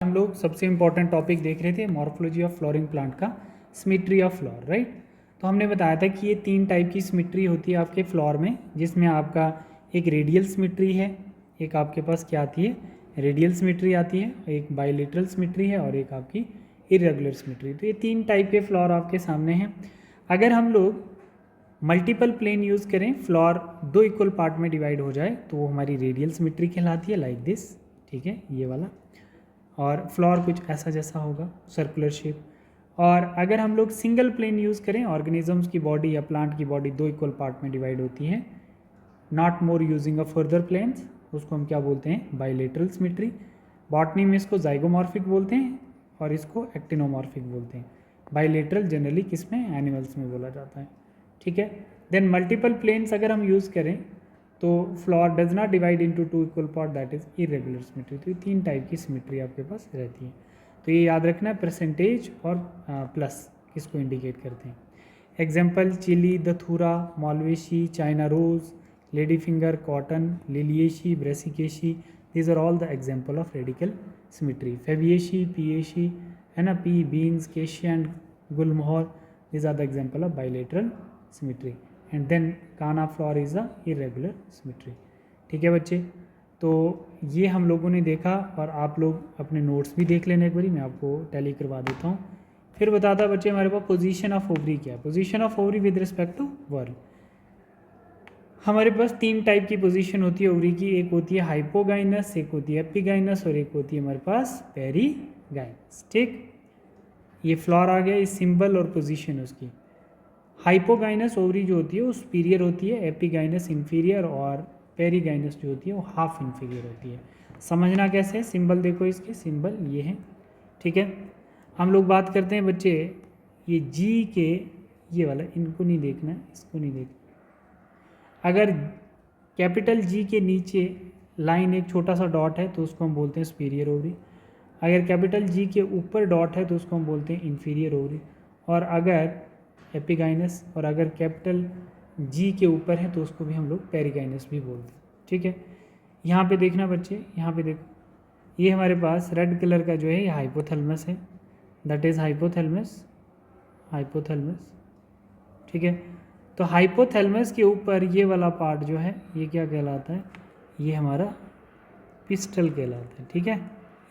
हम लोग सबसे इम्पॉर्टेंट टॉपिक देख रहे थे मॉर्फोलॉजी ऑफ फ्लोरिंग प्लांट का, सिमेट्री ऑफ फ्लोर, राइट। तो हमने बताया था कि ये 3 टाइप की सिमेट्री होती है आपके फ्लोर में, जिसमें आपका एक रेडियल सिमेट्री है, एक आपके पास क्या आती है, रेडियल सिमेट्री आती है, एक बाइलेटरल सिमेट्री है और एक आपकी इरेगुलर सिमेट्री। तो ये 3 टाइप के फ्लोर आपके सामने हैं। अगर हम लोग मल्टीपल प्लेन यूज़ करें, फ्लोर 2 इक्वल पार्ट में डिवाइड हो जाए, तो वो हमारी रेडियल सिमेट्री कहलाती है, लाइक दिस, ठीक है, ये वाला। और फ्लोर कुछ ऐसा जैसा होगा, सर्कुलर शेप। और अगर हम लोग सिंगल प्लेन यूज़ करें, ऑर्गेनिजम्स की बॉडी या प्लांट की बॉडी 2 इक्वल पार्ट में डिवाइड होती है, not more using a further planes, उसको हम क्या बोलते हैं, बाइलेटरल सिमेट्री। बॉटनी में इसको जाइगोमॉर्फिक बोलते हैं और इसको एक्टिनोमॉर्फिक बोलते हैं। बाइलेटरल जनरली किस में, एनिमल्स में बोला जाता है, ठीक है। देन मल्टीपल प्लेन्स अगर हम यूज़ करें तो floor does not divide into 2 equal part, that is irregular symmetry. तो ये 3 टाइप की सिमेट्री आपके पास रहती है। तो ये याद रखना है, परसेंटेज और प्लस किसको इंडिकेट करते हैं। Example, chilli, datura, Malvaceae, China rose, lady finger, cotton, Liliaceae, Brassicaceae, these are all the example of radial symmetry. Fabaceae, Poaceae, है ना, pea, beans, cassia and gulmohar, these are the example of bilateral symmetry. And then canna flower is a irregular symmetry, ठीक है बच्चे। तो ये हम लोगों ने देखा, और आप लोग अपने नोट्स भी देख लेना एक बारी, मैं आपको टैली करवा देता हूँ। फिर बताता बच्चे हमारे पास पोजीशन ऑफ ओवरी क्या है। Position of ovary with respect to whorl, हमारे पास 3 टाइप की पोजीशन होती है ओवरी की। एक होती है हाइपोगाइनस, एक होती है एपिगाइनस और एक होती है हमारे पास पेरीगाइनस, ठीक। ये फ्लोर आ गया, इस सिंबल और पोजीशन उसकी। हाइपोगाइनस ओवरी जो होती है वो सुपीरियर होती है, एपिगाइनस इंफीरियर, और पेरीगाइनस जो होती है वो हाफ इंफीरियर होती है। समझना कैसे है, सिंबल देखो, इसके सिंबल ये हैं, ठीक है। हम लोग बात करते हैं बच्चे, ये जी के, ये वाला इनको नहीं देखना, इसको नहीं देखना। अगर कैपिटल जी के नीचे लाइन एक छोटा सा डॉट है तो उसको हम बोलते हैं सुपीरियर ओवरी। अगर कैपिटल जी के ऊपर डॉट है तो उसको हम बोलते हैं इंफीरियर ओवरी। और अगर एपिगाइनस, और अगर कैपिटल जी के ऊपर है तो उसको भी हम लोग पेरीगाइनस भी बोलते हैं, ठीक है। यहाँ पे देखना बच्चे, यहाँ पे देखो, ये हमारे पास रेड कलर का जो है ये हाइपोथैलेमस है, दैट इज़ हाइपोथैलेमस, हाइपोथैलेमस, ठीक है। तो हाइपोथैलेमस के ऊपर ये वाला पार्ट जो है ये क्या कहलाता है, ये हमारा पिस्टल कहलाता है, ठीक है,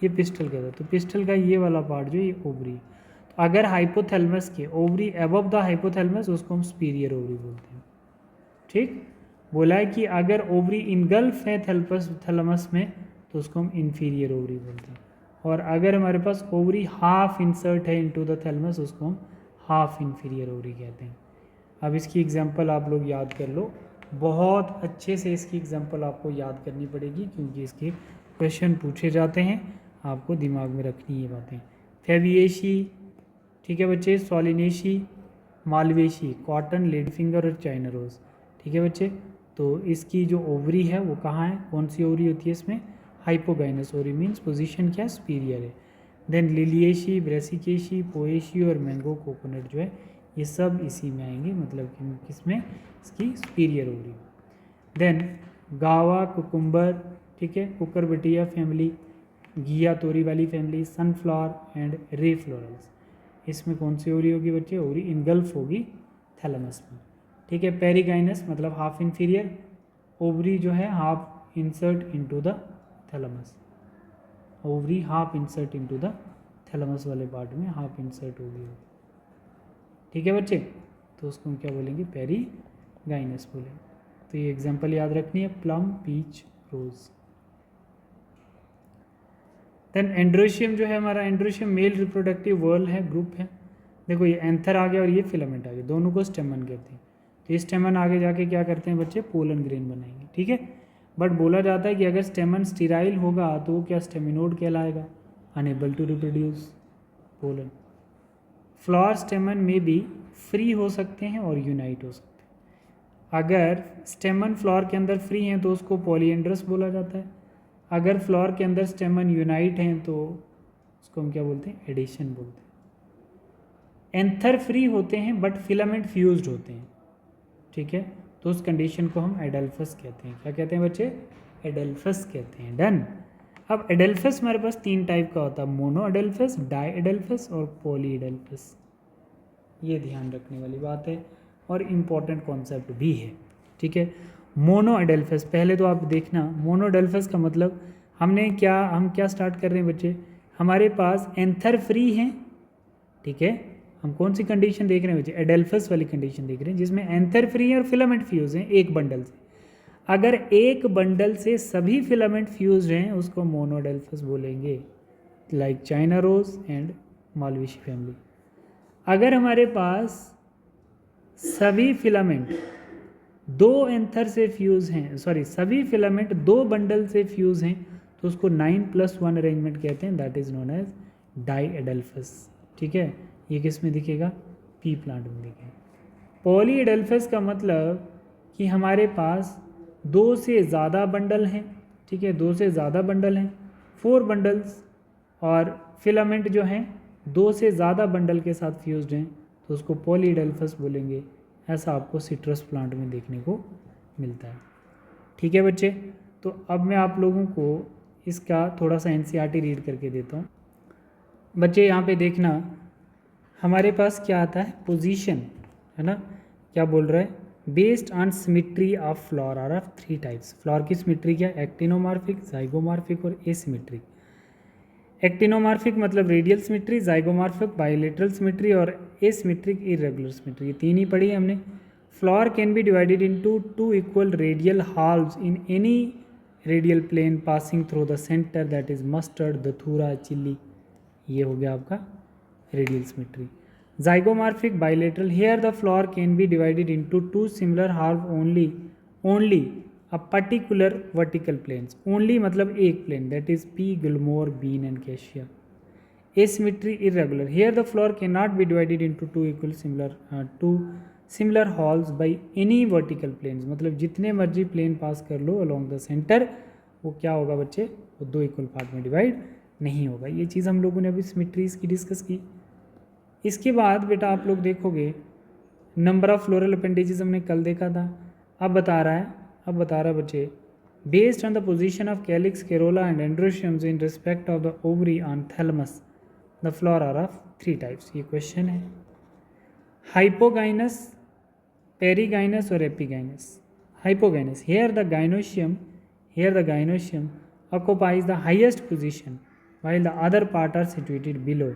ये पिस्टल कहलाता है। तो पिस्टल का ये वाला पार्ट जो है ये ओवरी। तो अगर हाइपोथैलेमस के ओवरी अबव द हाइपोथैलेमस, उसको हम सुपीरियर ओवरी बोलते हैं, ठीक। बोला है कि अगर ओवरी इनगल्फ है थैलेमस में तो उसको हम इंफीरियर ओवरी बोलते हैं। और अगर हमारे पास ओवरी हाफ इंसर्ट है इनटू द थैलेमस, उसको हम हाफ इंफीरियर ओवरी कहते हैं। अब इसकी एग्जांपल आप लोग याद कर लो, बहुत अच्छे से इसकी एग्जांपल आपको याद करनी पड़ेगी, क्योंकि इसके क्वेश्चन पूछे जाते हैं, आपको दिमाग में रखनी ये बातें। फेबिएशी, ठीक है बच्चे, सोलिनेशी, मालवेशी, कॉटन, लेडी फिंगर और चाइना रोज, ठीक है बच्चे। तो इसकी जो ओवरी है वो कहाँ है, कौन सी ओवरी होती है इसमें, हाइपोगाइनस ओवरी, मीन्स पोजीशन क्या, सुपीरियर है। देन लिलिएशी, ब्रेसिकेशी, पोएशी और मैंगो कोकोनट जो है ये सब इसी में आएंगे, मतलब कि किसमें, इसकी सुपीरियर ओवरी। देन गावा, कुकुम्बर, ठीक है, कुकरबिटिया फैमिली, घिया तोरी वाली फैमिली, सनफ्लावर एंड रे फ्लोरल्स, इसमें कौन सी ओवरी होगी बच्चे, ओवरी इनगल्फ होगी थैलेमस में, ठीक है। पेरीगाइनस मतलब हाफ इंफीरियर, ओवरी जो है half insert into the thalamus, ovary half insert into the thalamus वाले पार्ट में हाफ इंसर्ट होगी, ठीक है बच्चे। तो उसको हम क्या बोलेंगे, पेरीगाइनस बोलेंगे। तो ये एग्जांपल याद रखनी है, प्लम, पीच, रोज। देन एंड्रोशियम जो है हमारा, एंड्रोशियम मेल रिप्रोडक्टिव वर्ल है, ग्रुप है। देखो ये एंथर आ गया और ये फिलामेंट आ गया, दोनों को स्टेमन कहते हैं। तो ये स्टेमन आगे जाके क्या करते हैं बच्चे, पोलन ग्रेन बनाएंगे, ठीक है। बट बोला जाता है कि अगर स्टेमन स्टीराइल होगा तो वो क्या, स्टेमिनोड कहलाएगा, unable to reproduce pollen. Flower stamen में भी फ्री हो सकते हैं और यूनाइट हो सकते हैं। अगर स्टेमन फ्लावर के अंदर फ्री हैं तो उसको पॉलीएंड्रस बोला जाता है। अगर फ्लावर के अंदर स्टेमन यूनाइट हैं तो उसको हम क्या बोलते हैं, एडिशन बोलते हैं। एंथर फ्री होते हैं बट फिलामेंट फ्यूज्ड होते हैं, ठीक है। तो उस कंडीशन को हम एडल्फस कहते हैं। क्या कहते हैं बच्चे, एडल्फस कहते हैं। डन। अब एडेल्फस हमारे पास 3 टाइप का होता है, मोनो एडेल्फस, डाई एडेल्फस और पॉली एडेल्फस। ये ध्यान रखने वाली बात है और इम्पॉर्टेंट कॉन्सेप्ट भी है, ठीक है। मोनो एडेल्फस, पहले तो आप देखना मोनो एडेल्फस का मतलब हम क्या स्टार्ट कर रहे हैं बच्चे, हमारे पास एंथर फ्री हैं, ठीक है। हम कौन सी कंडीशन देख रहे हैं बच्चे, एडेल्फस वाली कंडीशन देख रहे हैं जिसमें एंथर फ्री है और फिलामेंट फ्यूज हैं एक बंडल से। अगर एक बंडल से सभी फिलामेंट फ्यूज हैं उसको मोनो एडेल्फस बोलेंगे, like China rose and Malvaceae family. अगर हमारे पास सभी फिलामेंट दो एंथर से फ्यूज हैं, सभी फिलामेंट 2 बंडल से फ्यूज हैं तो उसको 9+1 अरेंजमेंट कहते हैं, that is known as diadelphous, ठीक है। ये किस में दिखेगा, पी प्लांट में दिखेगा। पॉली एडेल्फस का मतलब कि हमारे पास 2 से ज़्यादा बंडल हैं, ठीक है, 2 से ज़्यादा बंडल हैं, 4 बंडल्स, और फिलामेंट जो हैं 2 से ज़्यादा बंडल के साथ फ्यूज्ड हैं तो उसको पॉली एडेल्फस बोलेंगे। ऐसा आपको सिट्रस प्लांट में देखने को मिलता है, ठीक है बच्चे। तो अब मैं आप लोगों को इसका थोड़ा सा एनसीईआरटी रीड करके देता हूँ। बच्चे यहाँ पे देखना, हमारे पास क्या आता है, पोजीशन, है ना, क्या बोल रहा है, based on symmetry of flower are of 3 types. Flower की सिमिट्री क्या, एक्टिनोमॉर्फिक, जाइगोमॉर्फिक और एसिमेट्रिक। एक्टिनोमॉर्फिक मतलब radial symmetry, zygomorphic bilateral symmetry और एसिमेट्रिक इरेगुलर सिमिट्री, ये 3 ही पढ़ी है हमने। Flower can be divided into 2 equal radial halves in any radial plane passing through the centre, that is mustard, datura, chilli. ये हो गया आपका radial symmetry. Zygomorphic bilateral, here the floor can be divided into 2 similar half only a particular vertical planes, only मतलब एक plane, that is pea, gilmore, bean and cassia. Asymmetry irregular, here the floor cannot be divided into two similar halves by any vertical planes, मतलब जितने मर्जी plane पास कर लो along the center, वो क्या होगा बच्चे, वो 2 इक्वल पार्ट में डिवाइड नहीं होगा। ये चीज़ हम लोगों ने अभी सिमिट्रीज की डिस्कस की। इसके बाद बेटा आप लोग देखोगे नंबर ऑफ फ्लोरल अपेंडेजेस हमने कल देखा था। अब बता रहा है बच्चे, based on the position of calyx, corolla and androeciums in respect of the ovary on thalamus, the flower are of 3 types. ये क्वेश्चन है, हाइपोगाइनस, पेरीगाइनस और epigynous. Hypogynous, here the gynoecium occupies the highest position while the other part are situated below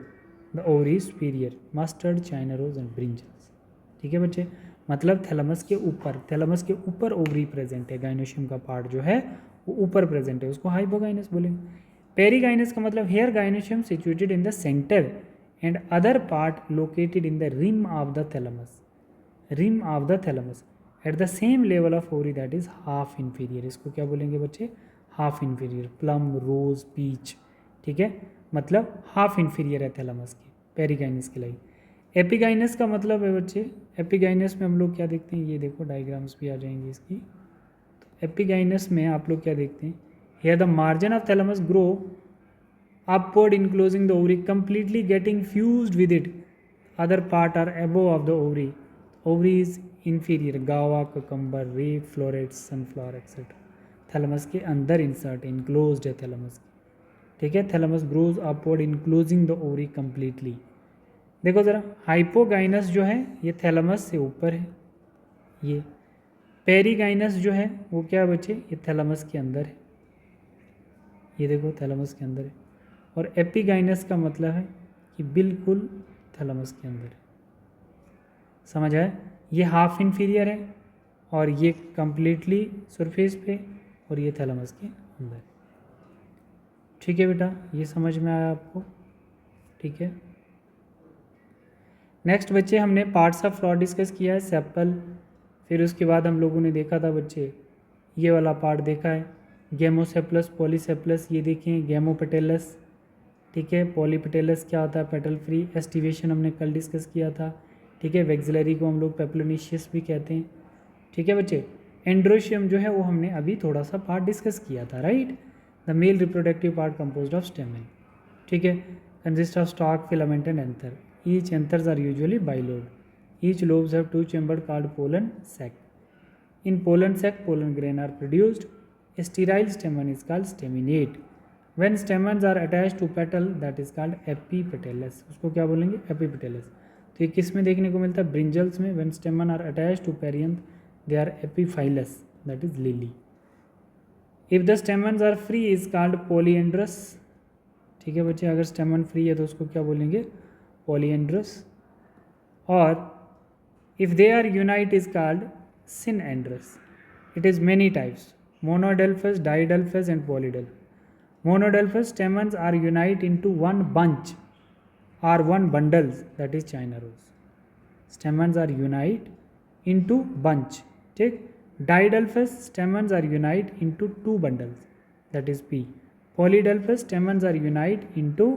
the ovary superior, mustard, china rose and brinjals, ठीक है बच्चे। मतलब thalamus के ऊपर ovary present है, गाइनोशियम का पार्ट जो है वो ऊपर प्रेजेंट है, उसको हाइपोगाइनस बोलेंगे। पेरीगाइनस का मतलब here gynoecium situated in the centre and other part located in the rim of the thalamus at the same level of ovary, that is half inferior. इसको क्या बोलेंगे बच्चे, half inferior. Plum, rose, peach, ठीक है, मतलब half inferior है thalamus की, perigynous के लिए। एपिगाइनस का मतलब है बच्चे, एपिगाइनस में हम लोग क्या देखते हैं, ये देखो डायग्राम्स भी आ जाएंगी इसकी। तो एपिगाइनस में आप लोग क्या देखते हैं, here the margin of thalamus grow upward enclosing the ovary completely getting fused with it, other part are above of the ovary, ovary is inferior. Guava, cucumber, rape, florets, sunflower etcetera thalamus के अंदर insert है, enclosed है thalamus, ठीक है। Thalamus grows upward enclosing the ovary completely. देखो ज़रा, hypogynous जो है ये थैलमस से ऊपर है, ये पेरीगाइनस जो है वो क्या है बच्चे, ये थैलमस के अंदर है, ये देखो थैलमस के अंदर है। और एपिगाइनस का मतलब है कि बिल्कुल थैलमस के अंदर है, समझ आया। ये हाफ इंफीरियर है और ये कंप्लीटली सरफेस पे, और ये थैलमस के अंदर, ठीक है बेटा, ये समझ में आया आपको, ठीक है। नेक्स्ट बच्चे हमने पार्ट्स ऑफ फ्लोर डिस्कस किया है, सेप्टल, फिर उसके बाद हम लोगों ने देखा था बच्चे ये वाला पार्ट देखा है, गेमोसेप्लस, पॉलीसेप्लस, ये देखें गेमोपेटेलस, ठीक है। पॉलीपेटेलस क्या होता है, पेटल फ्री। एस्टिवेशन हमने कल डिस्कस किया था, ठीक है। वेक्सिलरी को हम लोग पेप्लोनिशियस भी कहते हैं, ठीक है बच्चे। एंड्रोशियम जो है वो हमने अभी थोड़ा सा पार्ट डिस्कस किया था, right. The male reproductive part composed of stamen, ठीक है, consist of stalk, filament and anther. Each anthers are usually bilobe. Each lobes have 2 chambers called pollen sac. In pollen sac, pollen grain are produced. A sterile stamen is called staminate. When stamens are attach to petal that is called epipetalous, उसको क्या बोलेंगे, epipetalous. तो ये किस में देखने को मिलता है, ब्रिंजल्स में। When stamen are attach to perianth they are epiphyllous that is lily. If the stamens are free is called polyandrous. ठीक है बच्चे, अगर स्टेमन फ्री है तो उसको क्या बोलेंगे, पॉलीएंड्रस। और if they are unite is called synandrous. It is many types, monadelphous, diadelphous and polydelphous. Monodelphous stamens are unite into one bunch or one bundles that is China rose. Stamens are unite into bunch. ठीक, Didelphous stamens are unite into two bundles that is P. Polydelphous stamens are unite into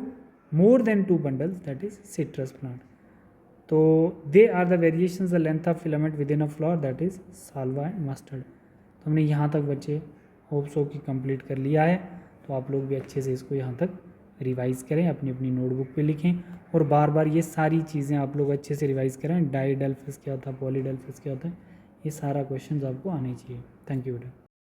more than two bundles that is citrus plant. तो they are the variations the length of filament within a flower that is salva and mustard. तो हमने यहाँ तक बच्चे hope so की complete कर लिया है। तो आप लोग भी अच्छे से इसको यहाँ तक रिवाइज़ करें, अपनी अपनी नोटबुक पे लिखें और बार बार ये सारी चीज़ें आप लोग अच्छे से रिवाइज़ करें। डाइडेल्फस क्या होता है, पॉलीडेल्फस क्या होता है, ये सारा क्वेश्चन आपको आने चाहिए। थैंक यू बेटा।